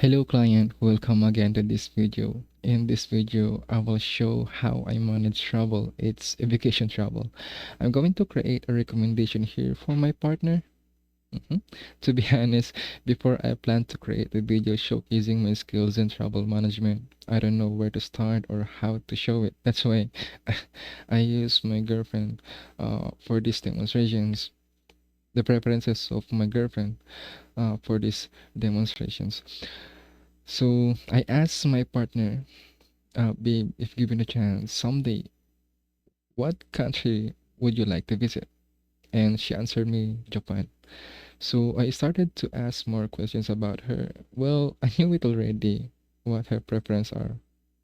Hello client, welcome again to this video. In this video, I will show how I manage travel. It's a vacation travel. I'm going to create a recommendation here for my partner. Mhm. To be honest, before I plan to create a video showcasing my skills in travel management, I don't know where to start or how to show it. That's why I use my girlfriend for these demonstrations, the preferences of my girlfriend for these demonstrations. So I asked my partner, babe, if given a chance someday, what country would you like to visit? And she answered me, Japan. So I started to ask more questions about her. Well, I knew it already, what her preferences are.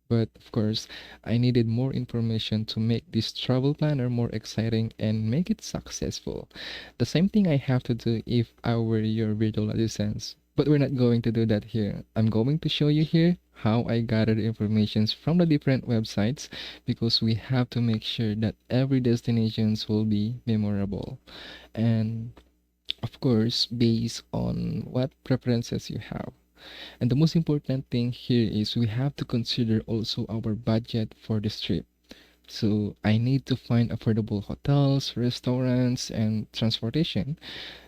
But of course, I needed more information to make this travel planner more exciting and make it successful. The same thing I have to do if I were your virtual assistant. But we're not going to do that here. I'm going to show you here how I gathered informations from the different websites because we have to make sure that every destinations will be memorable. And of course, based on what preferences you have. And the most important thing here is we have to consider also our budget for this trip. So I need to find affordable hotels, restaurants, and transportation,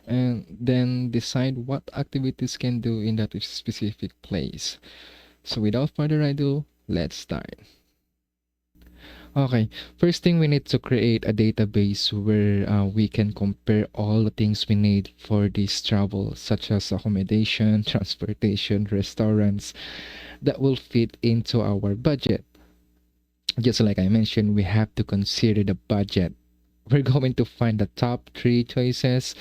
and then decide what activities can do in that specific place. So without further ado, let's start. Okay, first thing we need to create a database where we can compare all the things we need for this travel, such as accommodation, transportation, restaurants, that will fit into our budget. Just like I mentioned, we have to consider the budget. We're going to find the top three choices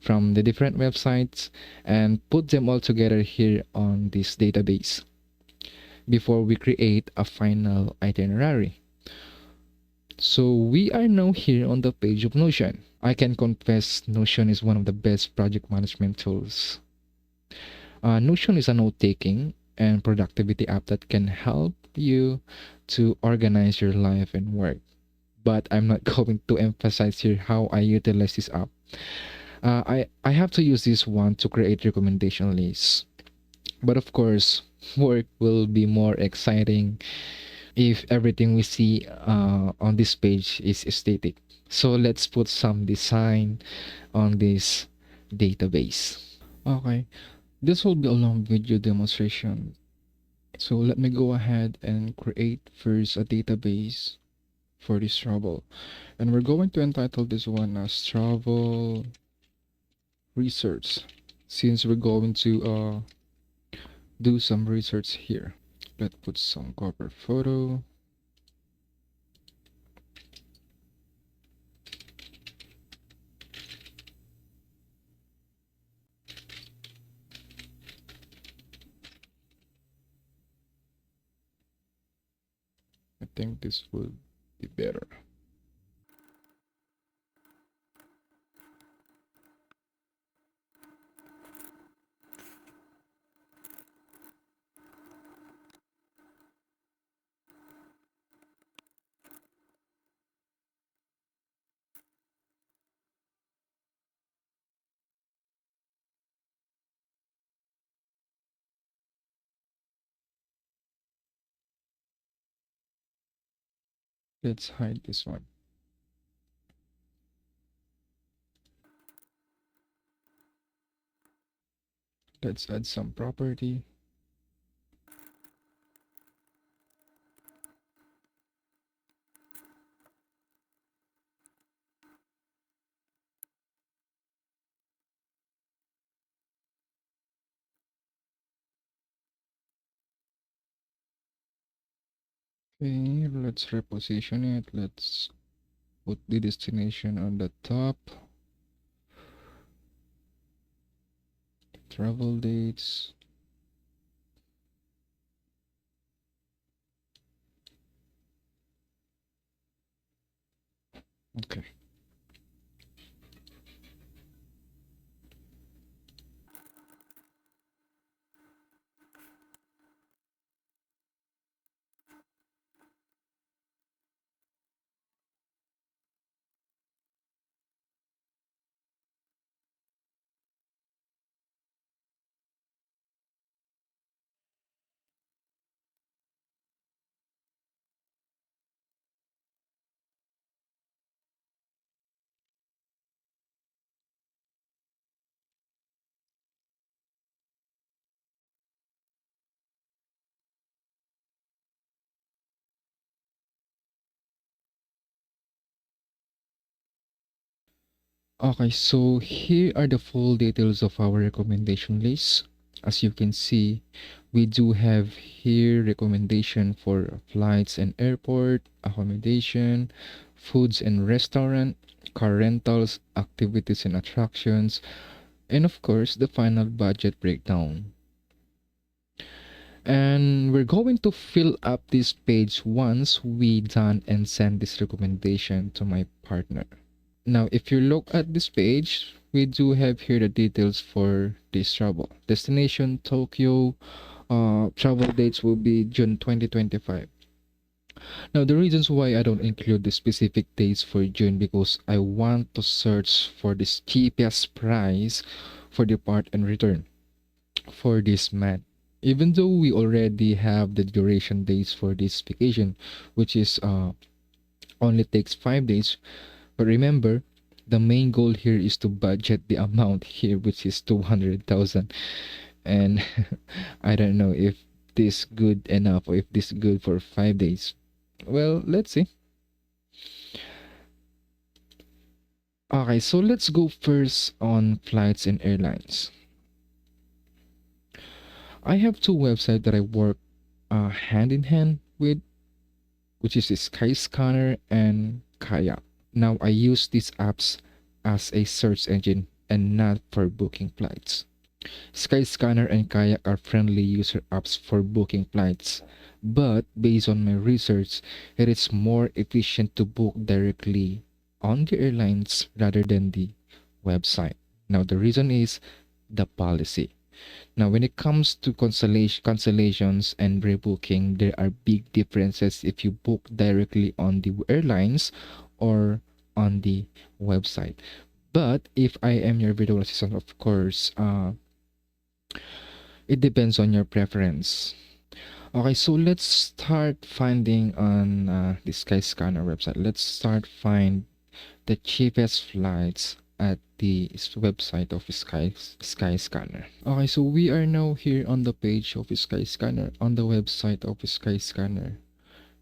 from the different websites and put them all together here on this database before we create a final itinerary. So we are now here on the page of Notion. I can confess Notion is one of the best project management tools. Notion is a note-taking and productivity app that can help you to organize your life and work. But I'm not going to emphasize here how I utilize this app. I have to use this one to create recommendation lists. But of course, work will be more exciting if everything we see on this page is static. So let's put some design on this database. Okay, this will be a long video demonstration. So let me go ahead and create first a database for this travel. And we're going to entitle this one as travel research since we're going to do some research here. Let's put some cover photo. I think this will be better. Let's hide this one. Let's add some property. Okay, let's reposition it. Let's put the destination on the top. Travel dates. Okay. Okay, so here are the full details of our recommendation list. As you can see, we do have here recommendation for flights and airport, accommodation, foods and restaurant, car rentals, activities and attractions, and of course, the final budget breakdown. And we're going to fill up this page once we done and send this recommendation to my partner. Now, if you look at this page, we do have here the details for this travel. Destination Tokyo, travel dates will be June 2025. Now, the reasons why I don't include the specific dates for June because I want to search for the cheapest price for depart and return for this month. Even though we already have the duration dates for this vacation, which is only takes 5 days, but remember, the main goal here is to budget the amount here, which is 200,000. And I don't know if this good enough or if this good for 5 days. Well, let's see. Okay, so let's go first on flights and airlines. I have two websites that I work hand in hand with, which is Skyscanner and Kayak. Now I use these apps as a search engine and not for booking flights. Skyscanner and Kayak are friendly user apps for booking flights, but based on my research, it is more efficient to book directly on the airlines rather than the website. Now the reason is the policy. Now, when it comes to cancellations and rebooking, there are big differences if you book directly on the airlines or on the website. But if I am your virtual assistant, of course, it depends on your preference. Okay, so let's start finding on the Skyscanner website. Let's start find the cheapest flights at the website of Skyscanner. Okay, so we are now here on the page of Skyscanner, on the website of Skyscanner.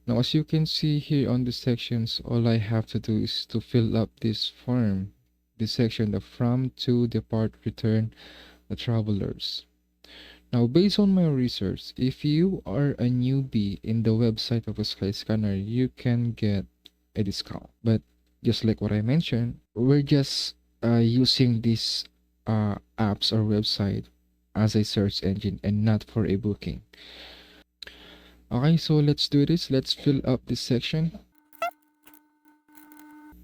Now, as you can see here on the sections, all I have to do is to fill up this form, this section, the from, to, depart, return, the travelers. Now, based on my research, if you are a newbie in the website of a Skyscanner, you can get a discount. But just like what I mentioned, we're just using this apps or website as a search engine and not for a booking. Okay, so let's do this. Let's fill up this section.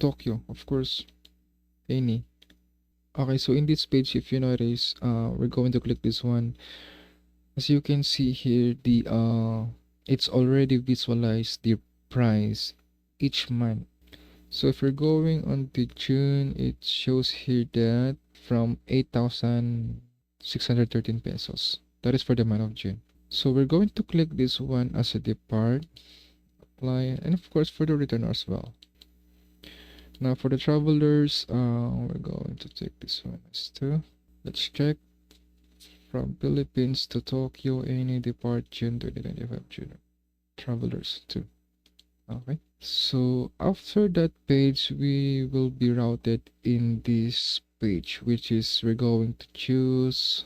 Tokyo, of course, any. Okay, so in this page, if you notice, we're going to click this one. As you can see here, the it's already visualized the price each month. So if you're going on to June, it shows here that from 8,613 pesos. That is for the month of June. So we're going to click this one as a depart, apply, and of course for the return as well. Now for the travelers, we're going to take this one as two. Let's check from Philippines to Tokyo, any depart June 2025 June. Travelers too. Okay. So after that page, we will be routed in this page, which is we're going to choose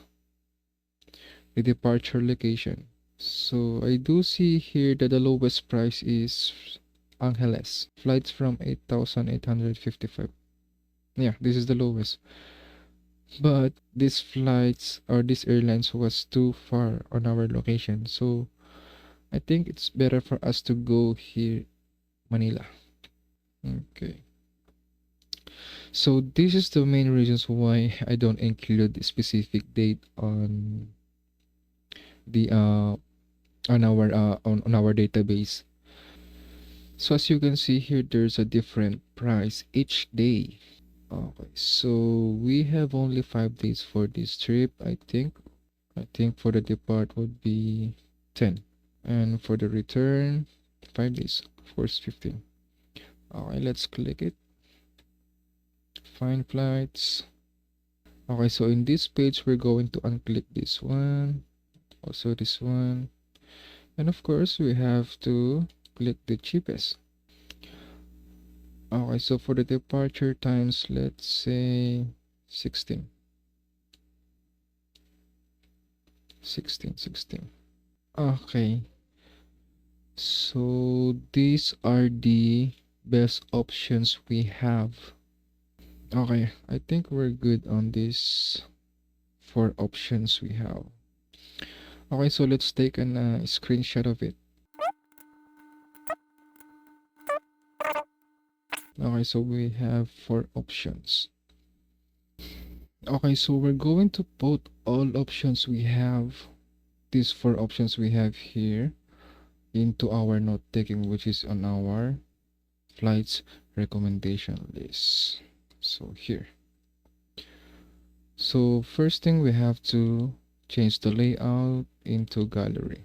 the departure location. So I do see here that the lowest price is Angeles. Flights from 8,855. Yeah, this is the lowest. But these flights or these airlines was too far on our location. So I think it's better for us to go here, Manila. Okay. So this is the main reasons why I don't include the specific date on the on our database. So as you can see here, there's a different price each day. Okay, so we have only 5 days for this trip, I think. I think for the depart would be 10. And for the return, 5 days, of course 15. Alright, let's click it. Find flights. Okay, so in this page, we're going to unclick this one, also this one, and of course, we have to click the cheapest. Okay, so for the departure times, let's say 16. 16. Okay, so these are the best options we have. Okay, I think we're good on these four options we have. Okay, so let's take a screenshot of it. Okay, so we have four options. Okay, so we're going to put all options we have, these four options we have here, into our note taking, which is on our flights recommendation list. So here. So first thing, we have to change the layout into gallery.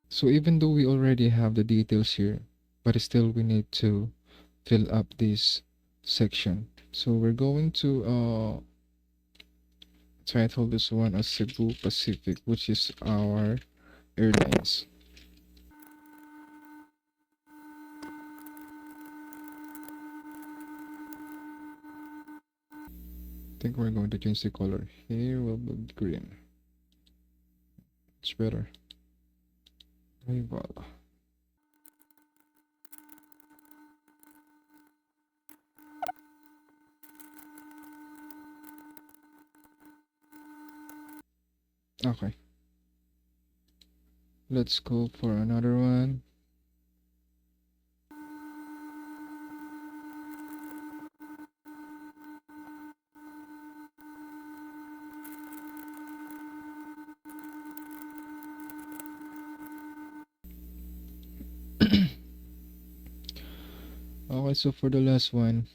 So even though we already have the details here, but still we need to fill up this section. So we're going to title this one as Cebu Pacific, which is our airlines. I think we're going to change the color. Here will be green. It's better. Okay, voila. Okay. Let's go for another one. Okay, so for the last one.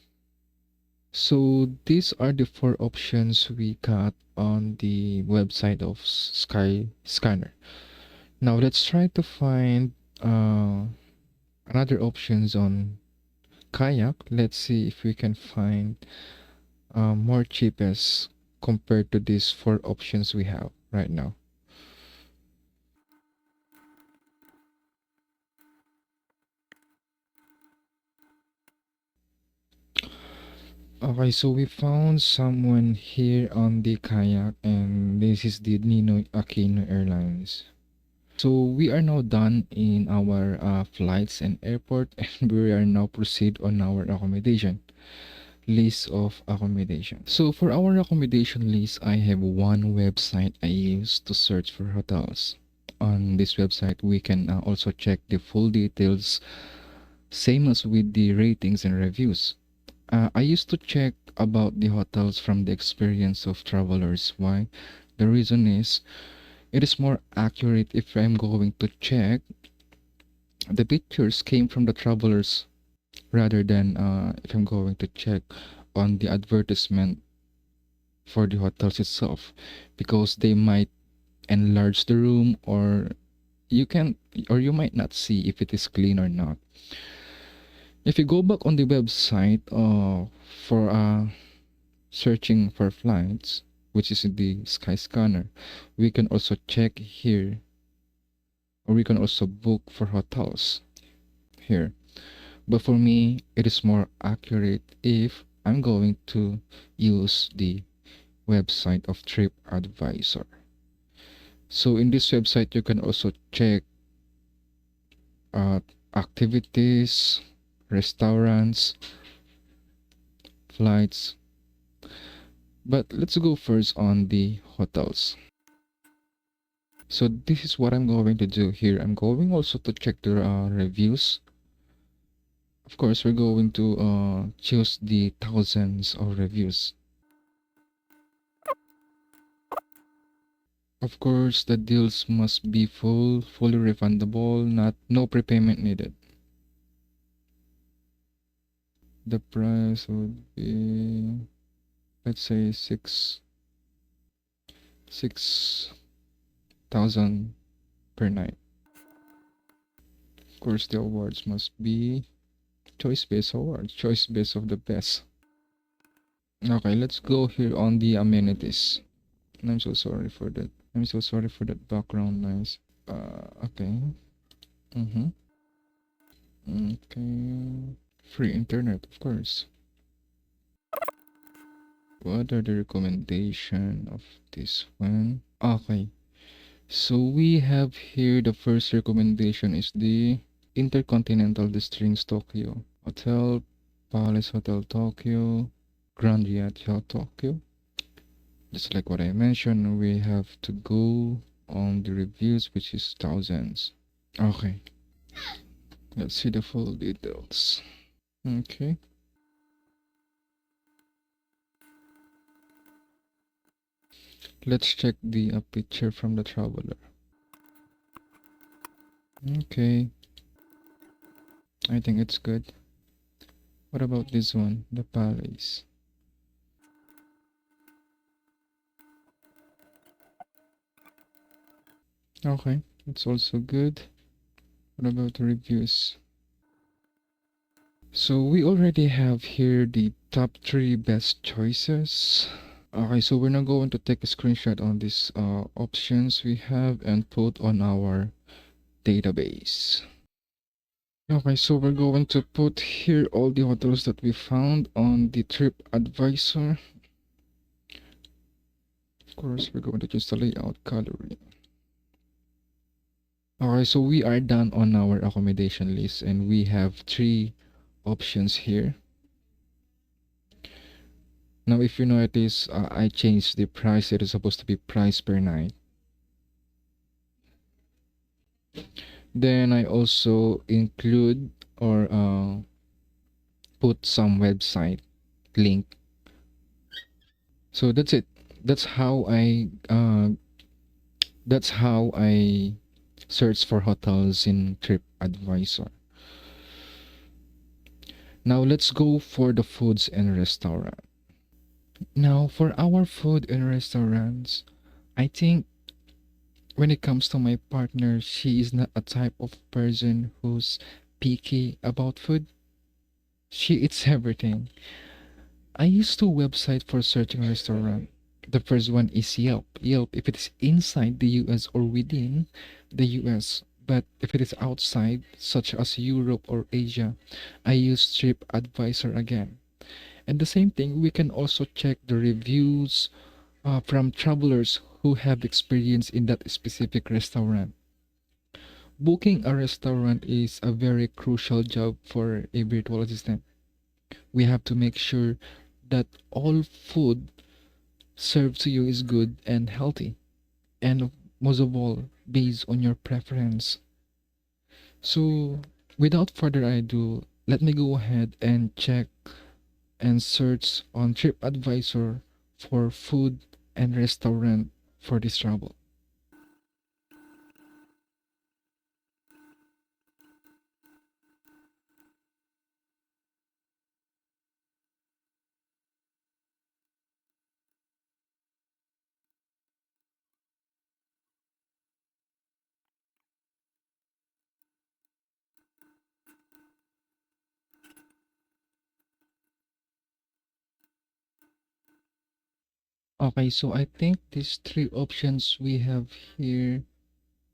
So these are the four options we got on the website of Sky Scanner. Now let's try to find another options on Kayak. Let's see if we can find more cheapest compared to these four options we have right now. Okay, so we found someone here on the Kayak, and this is the Ninoy Aquino Airlines. So we are now done in our flights and airport, and we are now proceed on our accommodation list of accommodation. So for our accommodation list, I have one website I use to search for hotels. On this website, we can also check the full details, same as with the ratings and reviews. I used to check about the hotels from the experience of travelers. Why? The reason is it is more accurate if I'm going to check the pictures came from the travelers rather than if I'm going to check on the advertisement for the hotels itself, because they might enlarge the room, or you can or you might not see if it is clean or not. If you go back on the website for searching for flights, which is the Skyscanner, we can also check here, or we can also book for hotels here. But for me, it is more accurate if I'm going to use the website of TripAdvisor. So in this website, you can also check uh, activities, restaurants, flights. But let's go first on the hotels. So this is what I'm going to do here. I'm going also to check the reviews. Of course, we're going to choose the thousands of reviews. Of course, the deals must be fully refundable, no prepayment needed. The price would be, let's say, 6,000 per night. Of course, the awards must be choice-based awards, choice-based of the best. Okay, let's go here on the amenities. I'm so sorry for that. I'm so sorry for that background noise. Okay. Mm-hmm. Okay. Free internet, of course. What are the recommendation of this one? Okay. So we have here the first recommendation is the Intercontinental Districts Tokyo Hotel, Palace Hotel Tokyo, Grand Hyatt Tokyo. Just like what I mentioned, we have to go on the reviews, which is thousands. Okay, let's see the full details. Okay, let's check the picture from the traveler. Okay, I think it's good. What about this one, the palace? Okay, it's also good. What about the reviews? So we already have here the top 3 best choices. Okay, so we're now going to take a screenshot on these options we have and put on our database. Okay, so we're going to put here all the hotels that we found on the trip advisor. Of course, we're going to choose the layout gallery. Okay, so we are done on our accommodation list and we have 3 options here. Now, if you notice, I changed the price. It is supposed to be price per night. Then I also include or put some website link. So that's it. That's how I uh, that's how I search for hotels in TripAdvisor. Now let's go for the foods and restaurant. Now for our food and restaurants, I think when it comes to my partner, she is not a type of person who's picky about food. She eats everything. I used two websites for searching a restaurant. The first one is Yelp. Yelp, if it is inside the US or within the US, but if it is outside, such as Europe or Asia, I use TripAdvisor again. And the same thing, we can also check the reviews from travelers who have experience in that specific restaurant. Booking a restaurant is a very crucial job for a virtual assistant. We have to make sure that all food served to you is good and healthy, and most of all, based on your preference. So, without further ado, let me go ahead and check and search on TripAdvisor for food and restaurant for this travel. Okay, so I think these 3 options we have here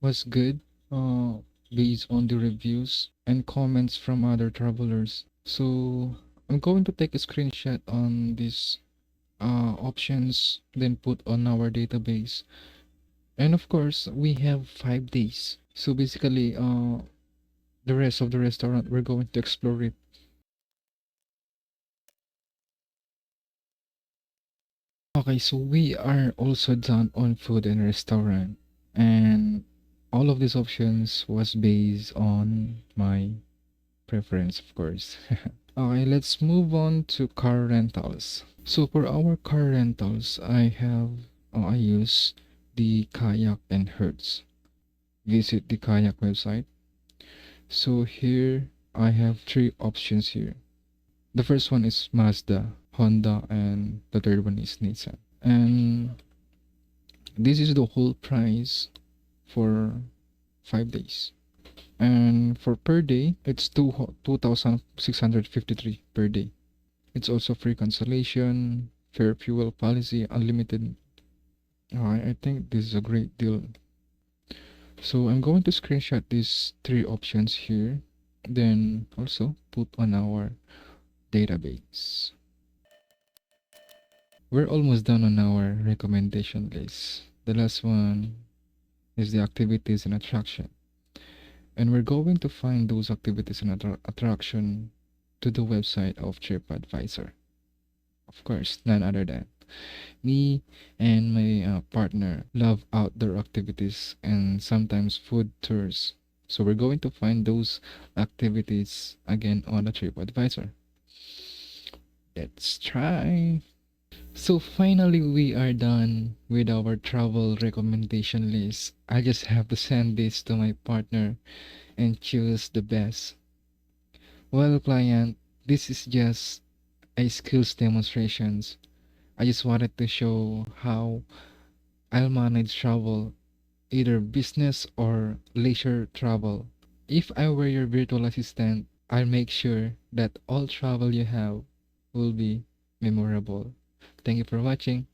was good, uh, based on the reviews and comments from other travelers. So I'm going to take a screenshot on these options, then put on our database. And of course, we have 5 days. So basically, the rest of the restaurant, we're going to explore it. Okay, so we are also done on food and restaurant. And all of these options was based on my preference, of course. Okay, let's move on to car rentals. So for our car rentals, I use the Kayak and Hertz. Visit the Kayak website. So here I have 3 options here. The first one is Mazda, Honda, and the third one is Nissan. And this is the whole price for 5 days. And for per day, it's 2,653 per day. It's also free cancellation, fair fuel policy, unlimited. I think this is a great deal. So I'm going to screenshot these 3 options here. Then also put on our database. We're almost done on our recommendation list. The last one is the activities and attraction. And we're going to find those activities and attraction to the website of TripAdvisor. Of course, none other than me and my partner love outdoor activities and sometimes food tours. So we're going to find those activities again on the TripAdvisor. Let's try. So finally we are done with our travel recommendation list. I just have to send this to my partner and choose the best. Well, client, this is just a skills demonstrations. I just wanted to show how I'll manage travel, either business or leisure travel. If I were your virtual assistant, I'll make sure that all travel you have will be memorable. Thank you for watching.